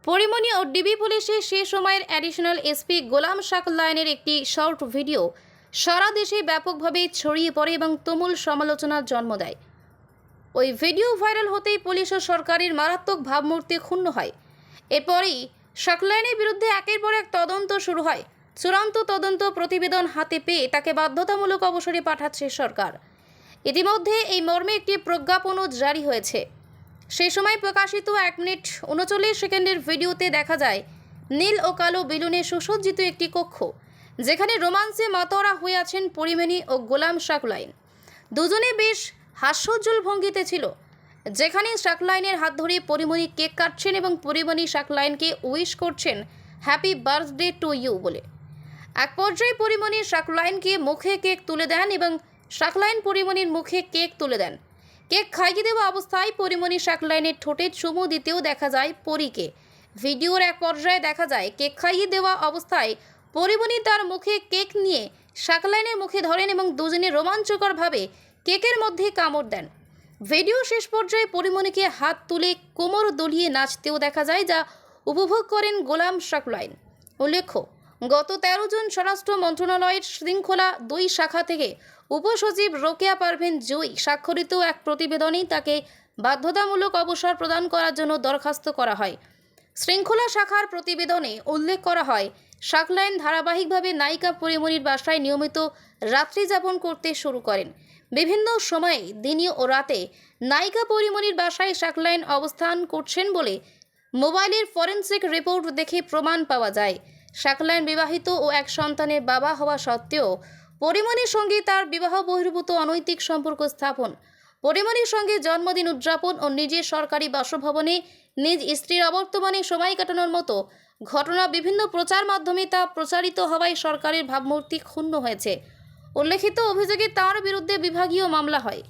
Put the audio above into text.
পরিমণি ও DB পুলিশের সে সময়ের additional SP গোলাম শাকলায়নের একটি শর্ট ভিডিও সারা দেশে ব্যাপকভাবে ছড়িয়ে পড়ে এবং তুমুল সমালোচনার জন্ম দেয়। ওই ভিডিও ভাইরাল হতেই পুলিশ ও সরকারের মারাত্মক ভাবমূর্তি ক্ষুণ্ণ হয়। এরপরই শাকলায়নের বিরুদ্ধে একের পর এক তদন্ত শুরু হয়। চূড়ান্ত তদন্ত প্রতিবেদন হাতে পেয়ে তাকে বাধ্যতামূলক অবসরে পাঠাচ্ছে সরকার। ইতিমধ্যে এই মর্মে একটি প্রজ্ঞাপনও জারি হয়েছে। সেই সময় প্রকাশিত 1 মিনিট 39 সেকেন্ডের ভিডিওতে দেখা যায় নীল ও কালো বেলুনে সুসজ্জিত একটি কক্ষ, যেখানে রোমান্সে মাতোয়ারা হয়ে আছেন পরিমণি ও গোলাম শাকলায়ন। দুজনে বেশ হাস্যোজ্জ্বল ভঙ্গিতে ছিল, যেখানে শাকলায়নের হাত ধরে পরিমণি কেক কাটছেন এবং পরিমণি শাকলায়নকে উইশ করছেন হ্যাপি বার্থডে টু ইউ বলে। এক পর্যায়ে পরিমণি শাকলায়নকে মুখে কেক তুলে দেন এবং শাকলায়ন পরিমণির মুখে কেক তুলে দেন। কেক খাইয়ে দেওয়া অবস্থায় পরিমণি শাকলায়নের ঠোঁটে চুমু দিতেও দেখা যায় পরীকে। ভিডিওর এক পর্যায়ে দেখা যায় কেক খাইয়ে দেওয়া অবস্থায় পরিমণি তার মুখে কেক নিয়ে শাকলায়নের মুখে ধরেন এবং দুজনে রোমাঞ্চকরভাবে কেকের মধ্যে কামড় দেন। ভিডিও শেষ পর্যায়ে পরিমণিকে হাত তুলে কোমর দুলিয়ে নাচতেও দেখা যায়, যা উপভোগ করেন গোলাম শাকলায়ন। উল্লেখ্য, গত 13 জুন স্বরাষ্ট্র মন্ত্রণালয়ের শৃঙ্খলা 2 শাখা থেকে উপসচিব রোকেয়া পারভীন জুঁই স্বাক্ষরিত এক প্রতিবেদনেই তাকে বাধ্যতামূলক অবসর প্রদান করার জন্য দরখাস্ত করা হয়। শৃঙ্খলা শাখার প্রতিবেদনে উল্লেখ করা হয়, শাকলায়ন ধারাবাহিকভাবে নায়িকা পরিমণির বাসায় নিয়মিত রাত্রি যাপন করতে শুরু করেন। বিভিন্ন সময়ে দিনে ও রাতে নায়িকা পরিমণির বাসায় শাকলায়ন অবস্থান করছেন বলে মোবাইলের ফরেনসিক রিপোর্ট দেখে প্রমাণ পাওয়া যায়। শাকলায়ন বিবাহিত ও এক সন্তানের বাবা হওয়া সত্ত্বেও পরিমণির সঙ্গে তার বিবাহ বহির্ভূত অনৈতিক সম্পর্ক স্থাপন, পরিমণির সঙ্গে জন্মদিন উদযাপন ও নিজের সরকারি বাসভবনে নিজ স্ত্রীর অবর্তমানে সময় কাটানোর মতো ঘটনা বিভিন্ন প্রচার মাধ্যমে তা প্রচারিত হওয়ায় সরকারের ভাবমূর্তি ক্ষুণ্ণ হয়েছে। উল্লেখিত অভিযোগে তার বিরুদ্ধে বিভাগীয় মামলা হয়।